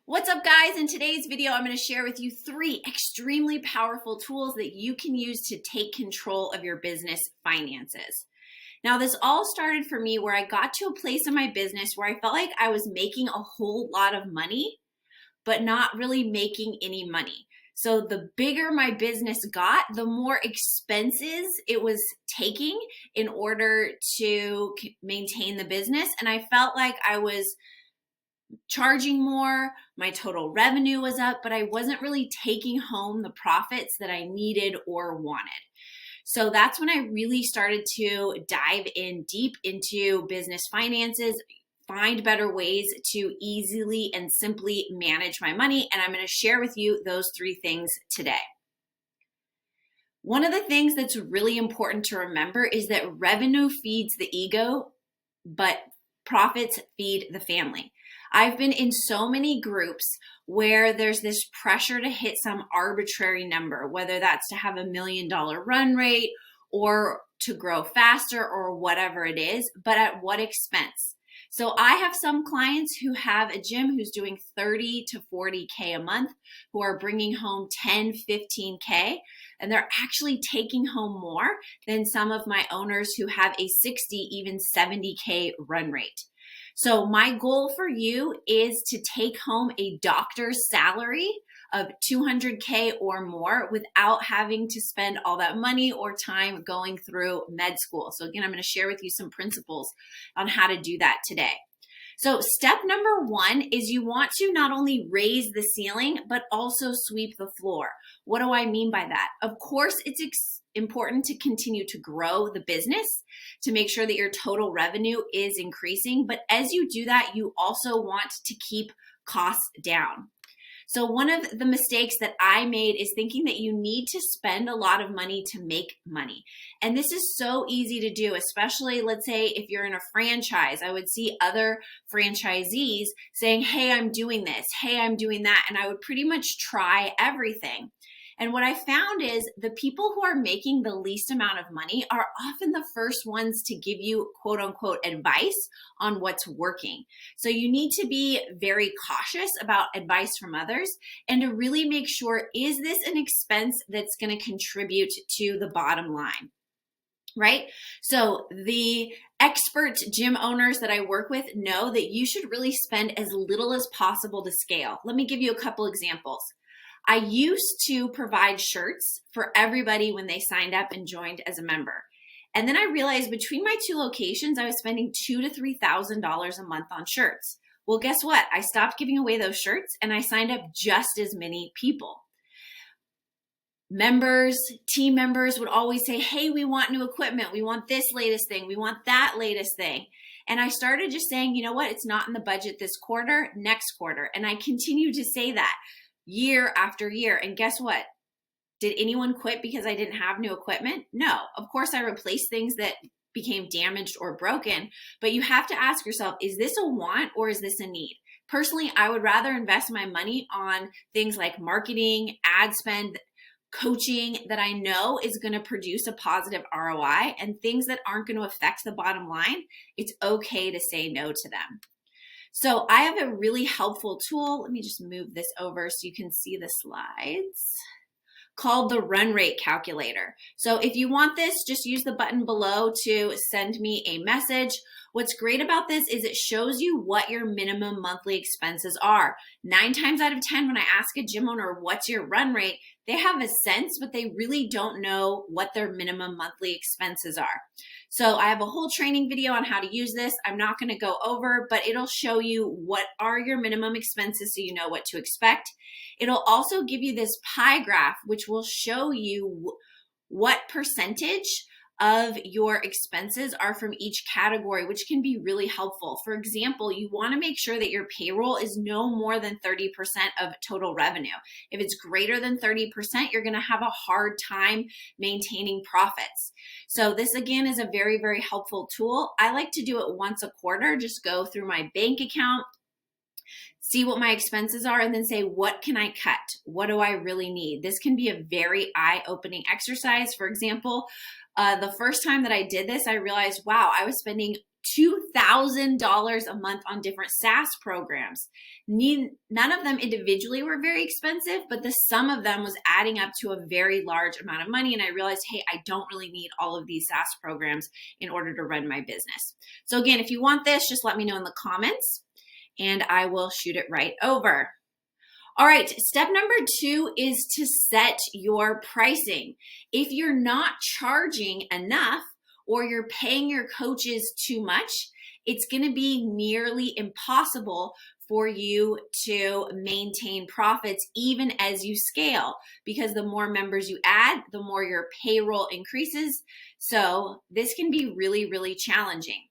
What's up, guys? In today's video, I'm going to share with you 3 extremely powerful tools that you can use to take control of your business finances. Now, this all started for me where I got to a place in my business where I felt like I was making a whole lot of money, but not really making any money. So the bigger my business got, the more expenses it was taking in order to maintain the business. And I felt like I was charging more, my total revenue was up, but I wasn't really taking home the profits that I needed or wanted. So that's when I really started to dive in deep into business finances, find better ways to easily and simply manage my money. And I'm going to share with you those 3 things today. One of the things that's really important to remember is that revenue feeds the ego, but profits feed the family. I've been in so many groups where there's this pressure to hit some arbitrary number, whether that's to have $1 million run rate or to grow faster or whatever it is, but at what expense? So I have some clients who have a gym who's doing 30 to 40K a month, who are bringing home 10, 15K, and they're actually taking home more than some of my owners who have a 60, even 70K run rate. So my goal for you is to take home a doctor's salary of 200K or more without having to spend all that money or time going through med school. So again, I'm going to share with you some principles on how to do that today. So step number 1 is you want to not only raise the ceiling, but also sweep the floor. What do I mean by that? Of course, it's important to continue to grow the business to make sure that your total revenue is increasing. But as you do that, you also want to keep costs down. So one of the mistakes that I made is thinking that you need to spend a lot of money to make money. And this is so easy to do, especially let's say if you're in a franchise. I would see other franchisees saying, hey, I'm doing this, hey, I'm doing that. And I would pretty much try everything. And what I found is the people who are making the least amount of money are often the first ones to give you quote unquote advice on what's working. So you need to be very cautious about advice from others and to really make sure, is this an expense that's going to contribute to the bottom line? Right? So the expert gym owners that I work with know that you should really spend as little as possible to scale. Let me give you a couple examples. I used to provide shirts for everybody when they signed up and joined as a member. And then I realized between my 2 locations, I was spending $2,000 to $3,000 a month on shirts. Well, guess what? I stopped giving away those shirts and I signed up just as many people. Members, team members would always say, hey, we want new equipment. We want this latest thing. We want that latest thing. And I started just saying, you know what? It's not in the budget this quarter, next quarter. And I continue to say that year after year. And guess what? Did anyone quit because I didn't have new equipment? No. Of course, I replaced things that became damaged or broken, but you have to ask yourself, is this a want or is this a need? Personally, I would rather invest my money on things like marketing, ad spend, coaching that I know is going to produce a positive ROI, and things that aren't going to affect the bottom line. It's okay to say no to them. So I have a really helpful tool. Let me just move this over so you can see the slides, called the run rate calculator. So if you want this, just use the button below to send me a message. What's great about this is it shows you what your minimum monthly expenses are. 9 times out of 10, when I ask a gym owner, what's your run rate? They have a sense, but they really don't know what their minimum monthly expenses are. So I have a whole training video on how to use this. I'm not going to go over, but it'll show you what are your minimum expenses so you know what to expect. It'll also give you this pie graph, which will show you what percentage of your expenses are from each category, which can be really helpful. For example, you want to make sure that your payroll is no more than 30% of total revenue. If it's greater than 30%, you're going to have a hard time maintaining profits. So this again is a very, very helpful tool. I like to do it once a quarter, just go through my bank account, see what my expenses are, and then say, what can I cut? What do I really need? This can be a very eye-opening exercise. For example, the first time that I did this, I realized, wow, I was spending $2,000 a month on different SaaS programs. None of them individually were very expensive, but the sum of them was adding up to a very large amount of money. And I realized, hey, I don't really need all of these SaaS programs in order to run my business. So again, if you want this, just let me know in the comments and I will shoot it right over. All right, step number 2 is to set your pricing. If you're not charging enough or you're paying your coaches too much, it's going to be nearly impossible for you to maintain profits even as you scale, because the more members you add, the more your payroll increases. So this can be really, really challenging.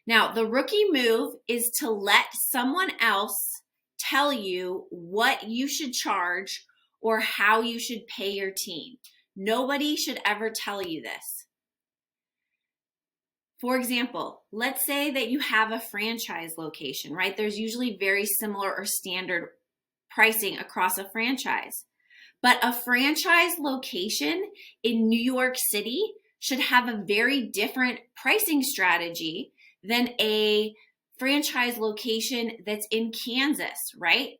Now, the rookie move is to let someone else tell you what you should charge or how you should pay your team. Nobody should ever tell you this. For example, let's say that you have a franchise location, right? There's usually very similar or standard pricing across a franchise. But a franchise location in New York City should have a very different pricing strategy than a franchise location that's in Kansas, right?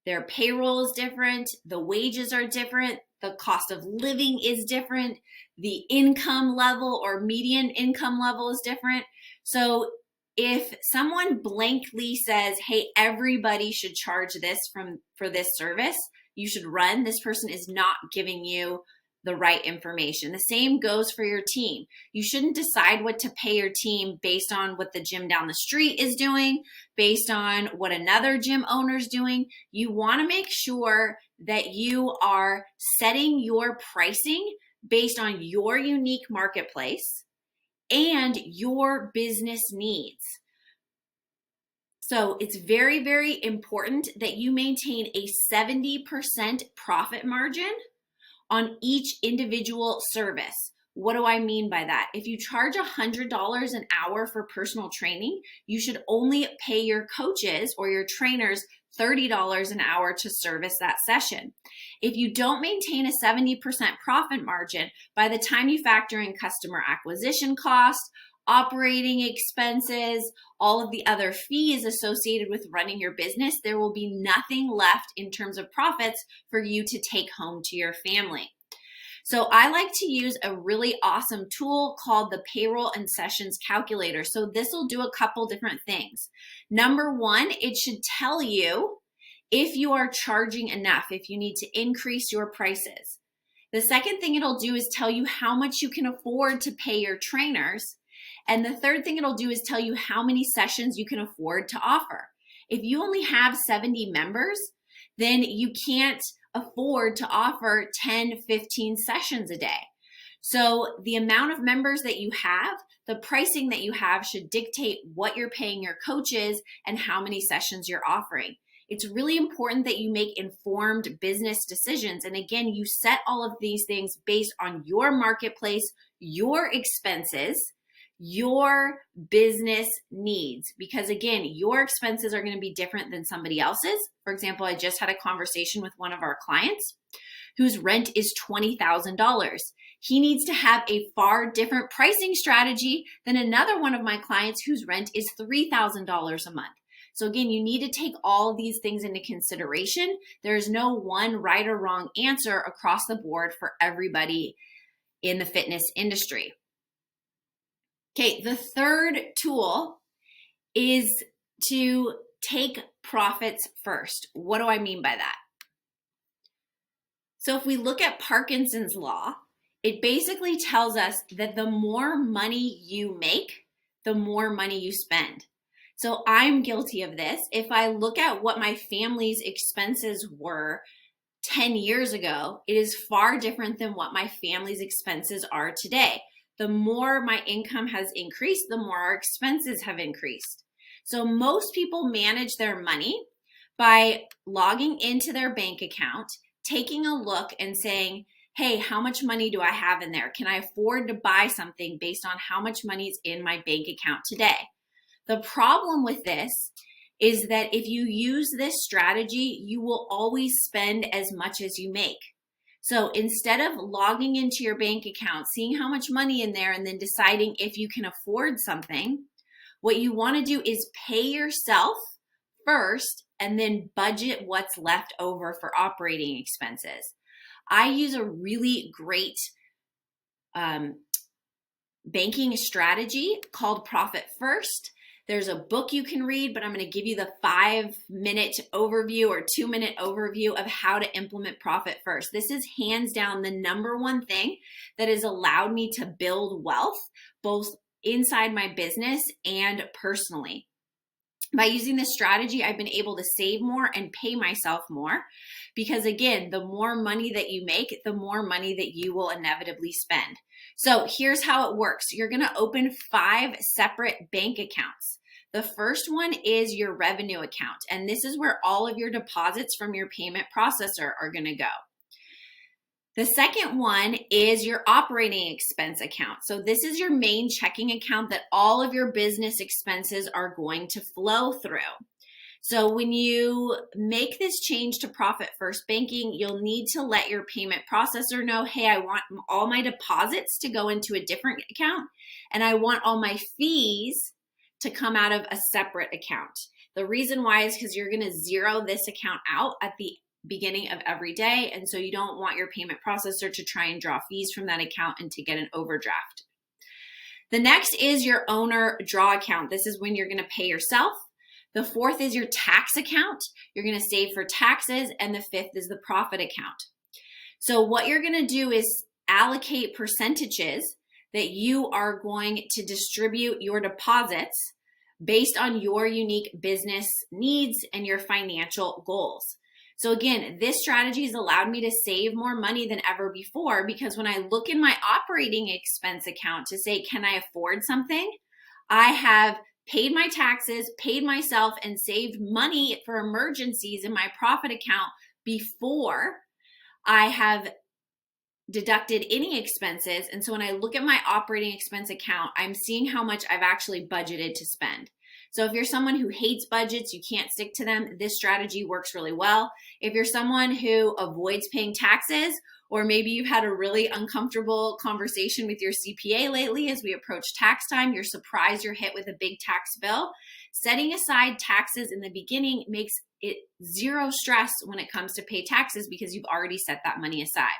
Their payroll is different, the wages are different, the cost of living is different, the income level or median income level is different. So if someone blankly says, hey, everybody should charge this for this service, you should run, this person is not giving you the right information. The same goes for your team. You shouldn't decide what to pay your team based on what the gym down the street is doing, based on what another gym owner is doing. You want to make sure that you are setting your pricing based on your unique marketplace and your business needs. So it's very, very important that you maintain a 70% profit margin on each individual service. What do I mean by that? If you charge $100 an hour for personal training, you should only pay your coaches or your trainers $30 an hour to service that session. If you don't maintain a 70% profit margin, by the time you factor in customer acquisition costs, operating expenses, all of the other fees associated with running your business, there will be nothing left in terms of profits for you to take home to your family. So I like to use a really awesome tool called the Payroll and Sessions Calculator. So this will do a couple different things. Number one, it should tell you if you are charging enough, if you need to increase your prices. The second thing it'll do is tell you how much you can afford to pay your trainers. And the third thing it'll do is tell you how many sessions you can afford to offer. If you only have 70 members, then you can't afford to offer 10, 15 sessions a day. So the amount of members that you have, the pricing that you have should dictate what you're paying your coaches and how many sessions you're offering. It's really important that you make informed business decisions. And again, you set all of these things based on your marketplace, your expenses, your business needs, because again, your expenses are going to be different than somebody else's. For example, I just had a conversation with one of our clients whose rent is $20,000. He needs to have a far different pricing strategy than another one of my clients whose rent is $3,000 a month. So again, you need to take all of these things into consideration. There's no one right or wrong answer across the board for everybody in the fitness industry. Okay, the third tool is to take profits first. What do I mean by that? So if we look at Parkinson's law, it basically tells us that the more money you make, the more money you spend. So I'm guilty of this. If I look at what my family's expenses were 10 years ago, it is far different than what my family's expenses are today. The more my income has increased, the more our expenses have increased. So most people manage their money by logging into their bank account, taking a look and saying, hey, how much money do I have in there? Can I afford to buy something based on how much money is in my bank account today? The problem with this is that if you use this strategy, you will always spend as much as you make. So instead of logging into your bank account, seeing how much money in there, and then deciding if you can afford something, what you want to do is pay yourself first and then budget what's left over for operating expenses. I use a really great banking strategy called Profit First. There's a book you can read, but I'm going to give you the 5-minute overview or 2-minute overview of how to implement Profit First. This is hands down the number one thing that has allowed me to build wealth, both inside my business and personally. By using this strategy, I've been able to save more and pay myself more because, again, the more money that you make, the more money that you will inevitably spend. So here's how it works. You're going to open 5 separate bank accounts. The first one is your revenue account, and this is where all of your deposits from your payment processor are going to go. The second one is your operating expense account. So this is your main checking account that all of your business expenses are going to flow through. So when you make this change to Profit First Banking, you'll need to let your payment processor know, hey, I want all my deposits to go into a different account, and I want all my fees to come out of a separate account. The reason why is because you're going to zero this account out at the beginning of every day, and so you don't want your payment processor to try and draw fees from that account and to get an overdraft. The next is your owner draw account. This is when you're going to pay yourself. The fourth is your tax account. You're going to save for taxes, and the fifth is the profit account. So what you're going to do is allocate percentages that you are going to distribute your deposits based on your unique business needs and your financial goals. So again, this strategy has allowed me to save more money than ever before, because when I look in my operating expense account to say, can I afford something? I have paid my taxes, paid myself, and saved money for emergencies in my profit account before I have deducted any expenses. And so when I look at my operating expense account, I'm seeing how much I've actually budgeted to spend. So if you're someone who hates budgets, you can't stick to them, this strategy works really well. If you're someone who avoids paying taxes, or maybe you've had a really uncomfortable conversation with your CPA lately as we approach tax time, you're surprised you're hit with a big tax bill, setting aside taxes in the beginning makes it zero stress when it comes to pay taxes because you've already set that money aside.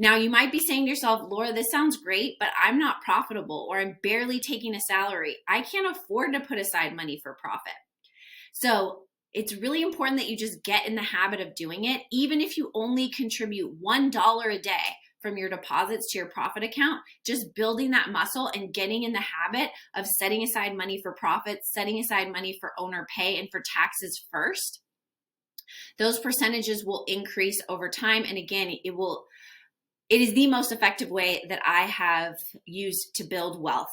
Now, you might be saying to yourself, Laura, this sounds great, but I'm not profitable, or I'm barely taking a salary. I can't afford to put aside money for profit. So it's really important that you just get in the habit of doing it. Even if you only contribute $1 a day from your deposits to your profit account, just building that muscle and getting in the habit of setting aside money for profits, setting aside money for owner pay and for taxes first, those percentages will increase over time. And again, it is the most effective way that I have used to build wealth,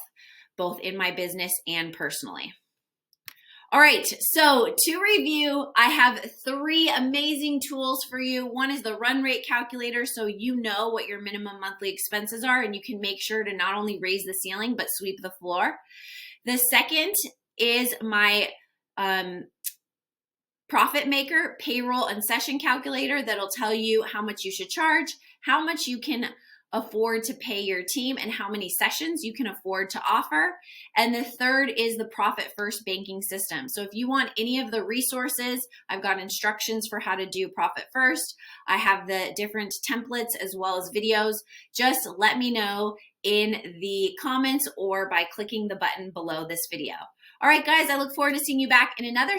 both in my business and personally. All right, so to review, I have 3 amazing tools for you. One is the run rate calculator, so you know what your minimum monthly expenses are, and you can make sure to not only raise the ceiling, but sweep the floor. The second is my Profit Maker payroll and session calculator that'll tell you how much you should charge, how much you can afford to pay your team, and how many sessions you can afford to offer. And the third is the Profit First banking system. So if you want any of the resources, I've got instructions for how to do Profit First. I have the different templates as well as videos. Just let me know in the comments or by clicking the button below this video. All right, guys, I look forward to seeing you back in another